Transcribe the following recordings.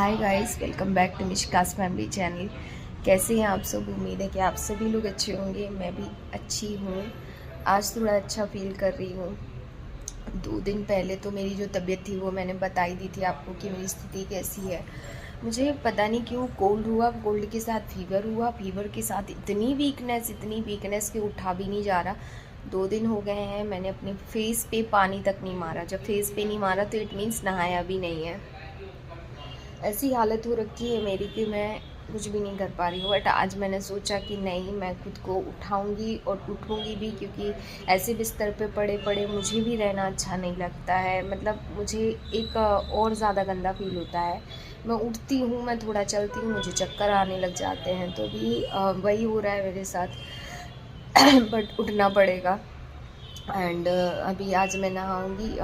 Hi guys, welcome back to Mishka's family channel. कैसे हैं आप सब? उम्मीद है कि आप सभी लोग अच्छे होंगे। मैं भी अच्छी हूँ। आज थोड़ा अच्छा फील कर रही हूँ। 2 दिन पहले तो मेरी जो तबीयत थी वो मैंने बताई दी थी आपको कि मेरी स्थिति कैसी है। मुझे पता नहीं क्यों कोल्ड हुआ, कोल्ड के साथ फीवर हुआ, फीवर के साथ इतनी वीकनेस कि उठा भी नहीं जा रहा। 2 दिन हो गए हैं, मैंने अपने फेस पे पानी तक नहीं मारा। जब फेस पे नहीं मारा तो इट मीन्स नहाया भी नहीं है। ऐसी हालत हो रखी है मेरी कि मैं कुछ भी नहीं कर पा रही हूँ। बट आज मैंने सोचा कि नहीं, मैं खुद को उठाऊंगी और उठूंगी भी, क्योंकि ऐसे बिस्तर पे पड़े पड़े मुझे भी रहना अच्छा नहीं लगता है। मतलब मुझे एक और ज़्यादा गंदा फील होता है। मैं उठती हूँ, मैं थोड़ा चलती हूँ, मुझे चक्कर आने लग जाते हैं। तो भी वही हो रहा है मेरे साथ। बट उठना पड़ेगा। एंड अभी आज मैं नहाऊंगी।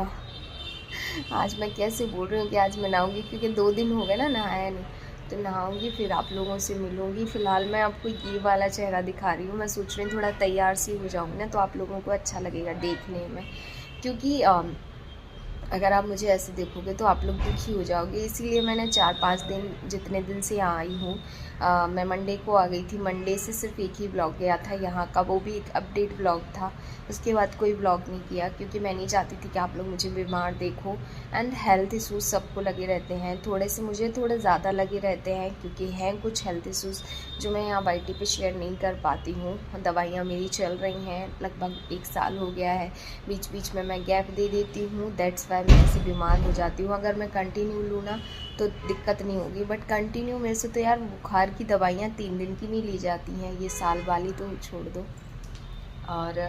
आज मैं कैसे बोल रही हूँ कि आज मैं नहाऊंगी, क्योंकि 2 दिन हो गए ना नहाया नहीं। तो नहाऊंगी, फिर आप लोगों से मिलूंगी। फ़िलहाल मैं आपको ये वाला चेहरा दिखा रही हूँ। मैं सोच रही हूँ थोड़ा तैयार सी हो जाऊँगी ना, तो आप लोगों को अच्छा लगेगा देखने में। क्योंकि अगर आप मुझे ऐसे देखोगे तो आप लोग दुखी हो जाओगे। इसीलिए मैंने 4-5 दिन, जितने दिन से यहाँ आई हूँ, मैं मंडे को आ गई थी। मंडे से सिर्फ एक ही ब्लॉग गया था यहाँ का, वो भी एक अपडेट ब्लॉग था। उसके बाद कोई ब्लॉग नहीं किया, क्योंकि मैं नहीं चाहती थी कि आप लोग मुझे बीमार देखो। एंड हेल्थ इशूज़ सबको लगे रहते हैं, थोड़े से मुझे थोड़े ज़्यादा लगे रहते हैं, क्योंकि हैं कुछ हेल्थ इशूज़ जो मैं यहाँ वाईटी पे शेयर नहीं कर पाती हूँ। दवाइयाँ मेरी चल रही हैं, लगभग 1 साल हो गया है। बीच बीच में मैं गैप दे देती हूँ, दैट्स वाई मैं ऐसे बीमार हो जाती हूँ। अगर मैं कंटिन्यू लूँ ना तो दिक्कत नहीं होगी, बट कंटिन्यू मेरे से तो यार बुखार की दवाइयाँ 3 दिन की नहीं ली जाती हैं। ये साल वाली तो छोड़ दो। और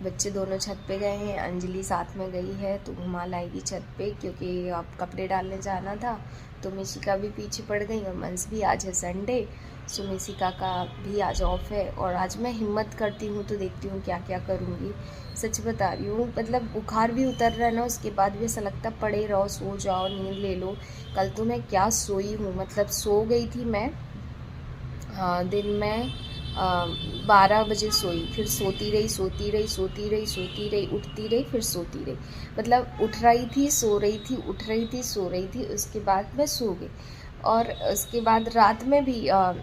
बच्चे दोनों छत पे गए हैं, अंजलि साथ में गई है तो घुमा लाएगी छत पे, क्योंकि अब कपड़े डालने जाना था। तो मिशिका भी पीछे पड़ गई, और मंस भी, आज है संडे, सो मिशिका का भी आज ऑफ है। और आज मैं हिम्मत करती हूँ तो देखती हूँ क्या क्या करूँगी। सच बता रही हूँ, मतलब बुखार भी उतर रहा है ना, उसके बाद भी ऐसा लगता पड़े रहो, सो जाओ, नींद ले लो। कल तो मैं क्या सोई हूँ, मतलब सो गई थी मैं। हाँ, दिन में 12 बजे सोई, फिर सोती रही, उठती रही, फिर सोती रही। मतलब उठ रही थी, सो रही थी, उठ रही थी, सो रही थी, उसके बाद मैं सो गई। और उसके बाद रात में भी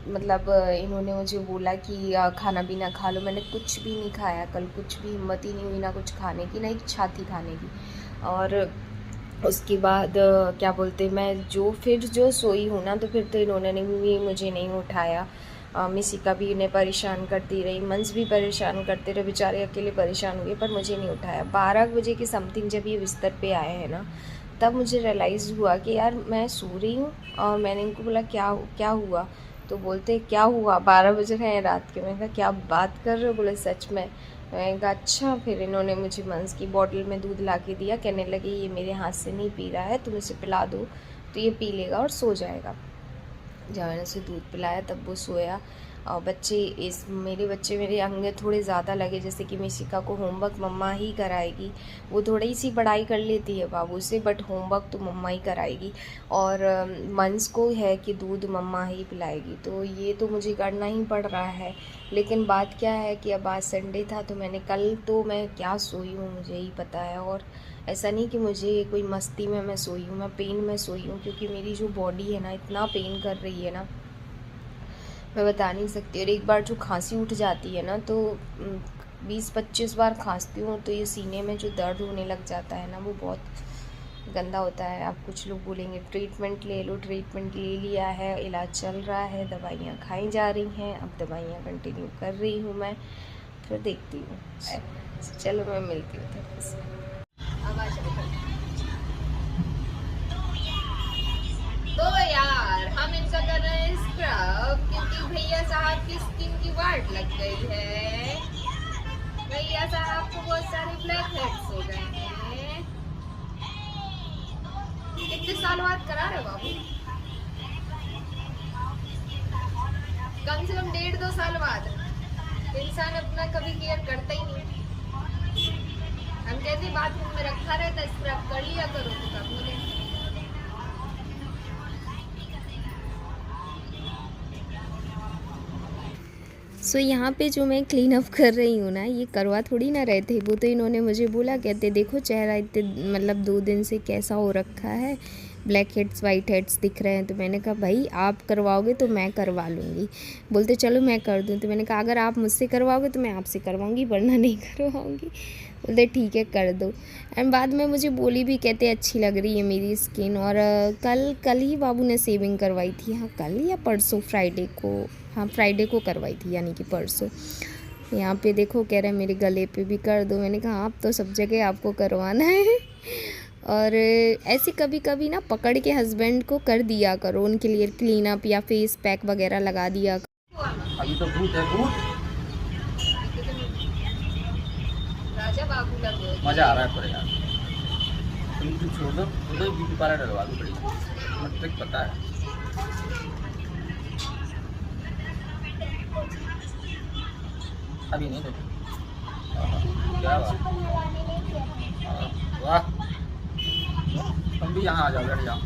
मतलब इन्होंने मुझे बोला कि खाना पीना खा लो। मैंने कुछ भी नहीं खाया कल, कुछ भी हिम्मत ही नहीं हुई ना कुछ खाने की, ना इच्छा थी खाने की। और उसके बाद क्या बोलते, मैं जो सोई हूँ ना, तो फिर तो इन्होंने भी मुझे नहीं उठाया। मिसिका भी इन्हें परेशान करती रही, मंस भी परेशान करते रहे, बेचारे अकेले परेशान हुए, पर मुझे नहीं उठाया। 12 बजे के समथिंग जब ये बिस्तर पे आए हैं ना, तब मुझे रियलाइज़ हुआ कि यार मैं सो रही हूँ। और मैंने इनको बोला क्या क्या हुआ, तो बोलते क्या हुआ, 12 बज रहे हैं रात के। मैंने कहा क्या बात कर रहे हो, बोले सच में। मैंने कहा अच्छा। फिर इन्होंने मुझे मंस की बॉटल में दूध ला के दिया, कहने लगे ये मेरे हाथ से नहीं पी रहा है, तुम इसे पिला दो तो ये पी लेगा और सो जाएगा। जब मैंने उसे दूध पिलाया तब वो सोया। और मेरे बच्चे मेरे अंगे थोड़े ज़्यादा लगे, जैसे कि मिशिका को होमवर्क मम्मा ही कराएगी। वो थोड़ी सी पढ़ाई कर लेती है बाबू से, बट होमवर्क तो मम्मा ही कराएगी। और मंस को है कि दूध मम्मा ही पिलाएगी, तो ये तो मुझे करना ही पड़ रहा है। लेकिन बात क्या है कि अब आज संडे था, तो कल तो मैं क्या सोई हूँ मुझे ही पता है। और ऐसा नहीं कि मुझे कोई मस्ती में मैं सोई हूँ, मैं पेन में सोई हूँ, क्योंकि मेरी जो बॉडी है ना, इतना पेन कर रही है ना, मैं बता नहीं सकती। और एक बार जो खांसी उठ जाती है ना, तो 20-25 बार खांसती हूँ, तो ये सीने में जो दर्द होने लग जाता है ना, वो बहुत गंदा होता है। आप कुछ लोग बोलेंगे ट्रीटमेंट ले लो, ट्रीटमेंट ले लिया है, इलाज चल रहा है, दवाइयाँ खाई जा रही हैं। अब दवाइयाँ कंटिन्यू कर रही हूँ मैं, फिर देखती हूँ। चलो मैं मिलती हूँ थोड़ी सी। तो यार हम इनका कर रहे हैं स्क्रब, क्योंकि भैया साहब की स्किन की वाट लग गई है। भैया साहब को बहुत सारे ब्लैक हेड्स हो गए हैं। कितने साल बाद करा रहे बाबू? कम से कम 1.5-2 साल बाद। इंसान अपना कभी केयर करता ही नहीं। हम कहते बाथरूम में रखा रहता, स्क्रब कर लिया करो तो कब मिले। यहाँ पे जो मैं क्लीन अप कर रही हूँ ना, ये करवा थोड़ी ना रहे थे। वो तो इन्होंने मुझे बोला, कहते देखो चेहरा इतने मतलब 2 दिन से कैसा हो रखा है, ब्लैक हेड्स वाइट हेड्स दिख रहे हैं। तो मैंने कहा भाई आप करवाओगे तो मैं करवा लूँगी। बोलते चलो मैं कर दूँ। तो मैंने कहा अगर आप मुझसे करवाओगे तो मैं आपसे करवाऊँगी, वरना नहीं करवाऊँगी। बोलते ठीक है कर दो। एंड बाद में मुझे बोली भी, कहते अच्छी लग रही है मेरी स्किन। और कल ही बाबू ने शेविंग करवाई थी। हाँ कल या परसों, फ्राइडे को, हाँ फ्राइडे को करवाई थी, यानी कि परसों। यहाँ पे देखो कह रहे हैं मेरे गले पे भी कर दो। मैंने कहा आप तो सब जगह आपको करवाना है। और ऐसे कभी कभी ना पकड़ के हस्बैंड को कर दिया करो, उनके लिए क्लीन अप या फेस पैक वगैरह लगा दिया करो। ये तो भूत है, भूत। राजा बाबू लग गए। मजा आ रहा है पर यार, तुम कुछ छोड़ दो, उधर ब्यूटी पार्लर डलवा दो बड़ी, मुझे तक पता है। अभी नहीं देखो क्या बात, वाह। तुम भी यहाँ आ जाओ, बैठ जाओ।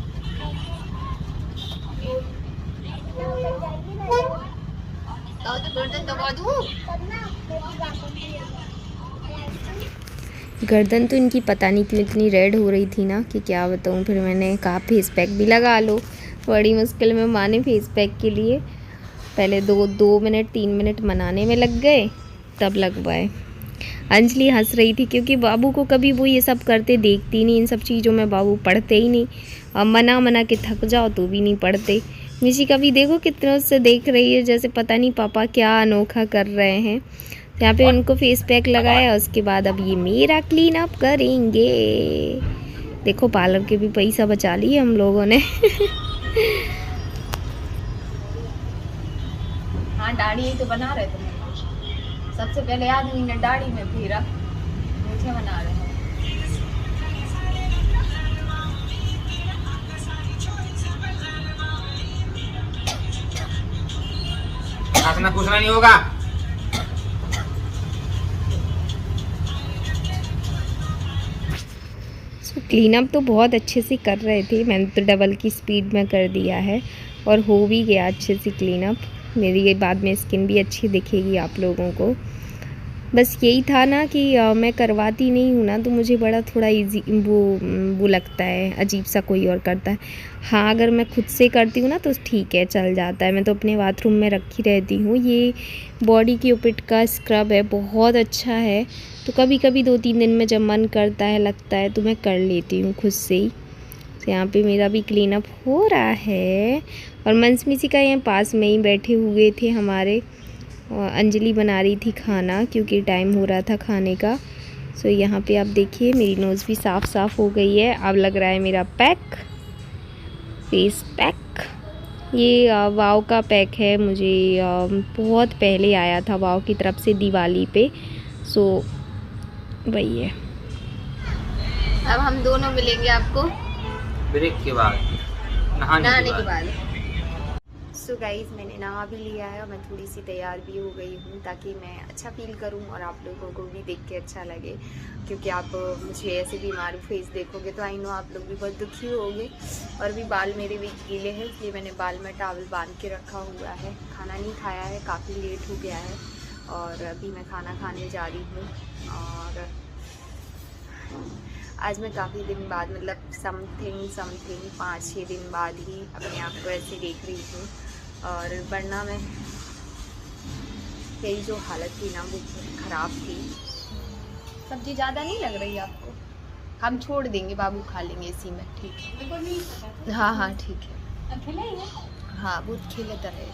गर्दन तो इनकी पता नहीं क्यों इतनी रेड हो रही थी ना कि क्या बताऊँ। फिर मैंने कहा फेस पैक भी लगा लो। बड़ी मुश्किल में माने फेस पैक के लिए पहले 2 मिनट 3 मिनट मनाने में लग गए, तब लगवाए। अंजलि हंस रही थी क्योंकि बाबू को कभी वो ये सब करते देखती नहीं। इन सब चीज़ों में बाबू पढ़ते ही नहीं। अब मना के थक जाओ तो भी नहीं पढ़ते। मिशी का भी देखो कितना उससे देख रही है, जैसे पता नहीं पापा क्या अनोखा कर रहे हैं। यहाँ पे उनको फेस पैक लगाया, उसके बाद अब ये मेरा क्लीन अप करेंगे। देखो पार्लर के भी पैसा बचा लिए हम लोगों ने। हाँ दाढ़ी ही तो बना रहे थे। सबसे पहले आदमी ने दाढ़ी में फेरा, मुझे बना रहे हैं। हंसना खुशना नहीं होगा। क्लीन अप तो बहुत अच्छे से कर रहे थे। मैंने तो डबल की स्पीड में कर दिया है और हो भी गया अच्छे से क्लीन अप। मेरी ये बाद में स्किन भी अच्छी दिखेगी आप लोगों को। बस यही था ना कि मैं करवाती नहीं हूँ ना, तो मुझे बड़ा थोड़ा इजी वो लगता है, अजीब सा कोई और करता है। हाँ अगर मैं खुद से करती हूँ ना तो ठीक है, चल जाता है। मैं तो अपने बाथरूम में रखी रहती हूँ। ये बॉडी क्यूपिड का स्क्रब है, बहुत अच्छा है। तो कभी कभी 2-3 दिन में जब मन करता है, लगता है, तो मैं कर लेती हूँ खुद से ही। तो यहाँ पे मेरा भी क्लीन अप हो रहा है। और मंसमीसी का यहाँ पास में ही बैठे हुए थे हमारे। अंजलि बना रही थी खाना क्योंकि टाइम हो रहा था खाने का। सो यहाँ पे आप देखिए मेरी नोज़ भी साफ़ हो गई है। अब लग रहा है मेरा पैक, फेस पैक। ये वाव का पैक है, मुझे बहुत पहले आया था वाव की तरफ से दिवाली पे। सो वही है। अब हम दोनों मिलेंगे आपको ब्रेक के बाद, नहाने के बाद। सो गाइज़ मैंने नहा भी लिया है और मैं थोड़ी सी तैयार भी हो गई हूँ, ताकि मैं अच्छा फील करूँ और आप लोगों को भी देख के अच्छा लगे। क्योंकि आप मुझे ऐसे बीमार फेस देखोगे तो आई नो आप लोग भी बहुत दुखी होगे। और भी बाल मेरे भी गीले हैं, इसलिए मैंने बाल में टॉवल बांध के रखा हुआ है। खाना नहीं खाया है, काफ़ी लेट हो गया है और अभी मैं खाना खाने जा रही हूँ। और आज मैं काफ़ी दिन बाद, मतलब समथिंग 5-6 दिन बाद ही अपने आप को ऐसे देख रही हूँ। और वरना मैं मेरी जो हालत थी ना वो ख़राब थी। सब्जी ज़्यादा नहीं लग रही आपको? हम छोड़ देंगे, बाबू खा लेंगे इसी में, ठीक है? हाँ ठीक है। हाँ वो खेलता रहे।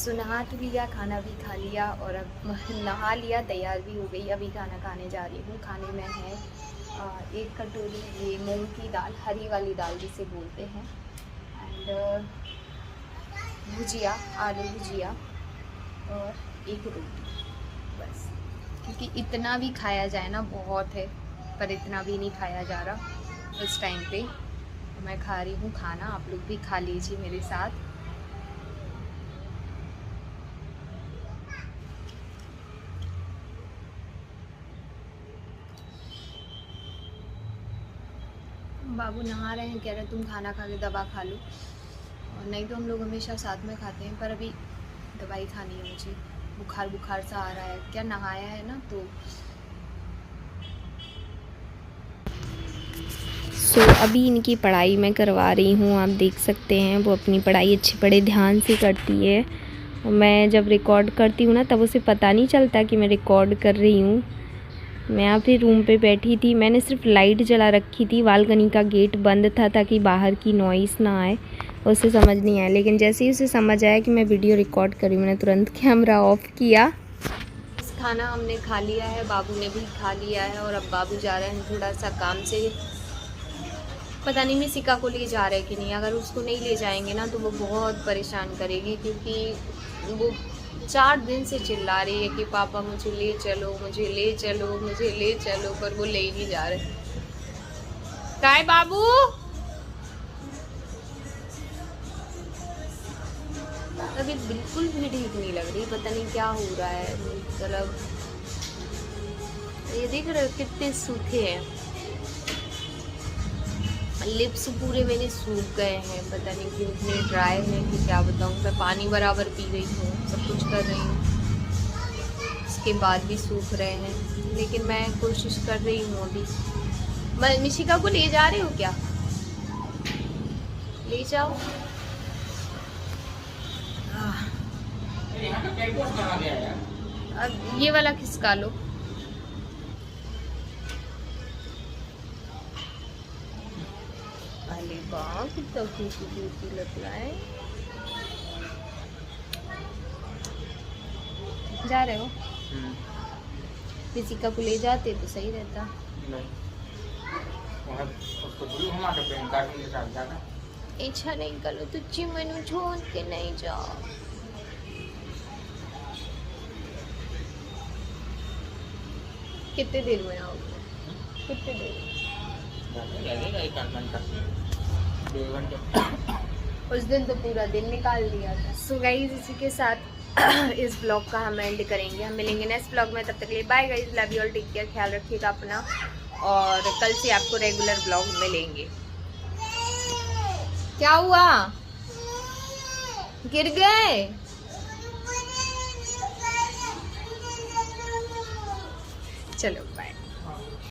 नहा तो लिया, खाना भी खा लिया और अब नहा लिया, तैयार भी हो गई। अभी खाना खाने जा रही हूँ। खाने में है 1 कटोरी ये मूंग की दाल, हरी वाली दाल जिसे बोलते हैं, एंड भुजिया, आलू भुजिया और 1 रोटी, बस। क्योंकि इतना भी खाया जाए ना बहुत है, पर इतना भी नहीं खाया जा रहा इस टाइम पे। मैं खा रही हूँ खाना, आप लोग भी खा लीजिए मेरे साथ। बाबू नहा रहे हैं, कह रहे तुम खाना खा के दवा खा लो। और नहीं तो हम लोग हमेशा साथ में खाते हैं, पर अभी दवाई खानी है मुझे। बुखार सा आ रहा है, क्या नहाया है ना तो। सो अभी इनकी पढ़ाई मैं करवा रही हूँ। आप देख सकते हैं वो अपनी पढ़ाई अच्छी बड़े ध्यान से करती है। मैं जब रिकॉर्ड करती हूँ ना तब उसे पता नहीं चलता कि मैं रिकॉर्ड कर रही हूँ। मैं यहाँ पे रूम पे बैठी थी, मैंने सिर्फ लाइट जला रखी थी, बालकनी का गेट बंद था ताकि बाहर की नॉइज़ ना आए। उसे समझ नहीं आया, लेकिन जैसे ही उसे समझ आया कि मैं वीडियो रिकॉर्ड कर रही हूँ, मैंने तुरंत कैमरा ऑफ किया। खाना हमने खा लिया है, बाबू ने भी खा लिया है और अब बाबू जा रहे हैं थोड़ा सा काम से। पता नहीं मिशिका को ले जा रहे कि नहीं। अगर उसको नहीं ले जाएंगे ना तो वो बहुत परेशान करेगी, क्योंकि वो 4 दिन से चिल्ला रही है कि पापा मुझे ले चलो, मुझे ले चलो, मुझे ले चलो, पर वो ले ही नहीं जा रहे। काय बाबू, अभी बिल्कुल भी ठीक नहीं लग रही, पता नहीं क्या हो रहा है। मतलब ये देख रहे हो कितने सूखे हैं, लिप्स पूरे मेरे सूख गए हैं, पता नहीं क्यों इतने ड्राई हैं कि क्या बताऊँ। मैं पानी बराबर पी रही हूँ, सब कुछ कर रही हूँ, इसके बाद भी सूख रहे हैं। लेकिन मैं कोशिश कर रही हूँ अभी। मैं मिशिका को ले जा रही हूँ क्या? ले जाओ। अब ये वाला खिसका लो। अरे वाह, कितना क्यूटी लग रहा है। जा रहे हो? मिशिका को ले जाते तो सही रहता। इच्छा नहीं करो तो चिमनू छोड़ के नहीं जाओ। कितने देर में आओगे? कितने देर? उस दिन तो पूरा दिन निकाल दिया था। सो गाइस, इसी के साथ इस ब्लॉग का हम एंड करेंगे। हम मिलेंगे नेक्स्ट ब्लॉग में, तब तक के लिए bye guys, love you all, take care, ख्याल रखिएगा अपना, और कल से आपको रेगुलर ब्लॉग मिलेंगे। क्या हुआ? गिर गए? चलो।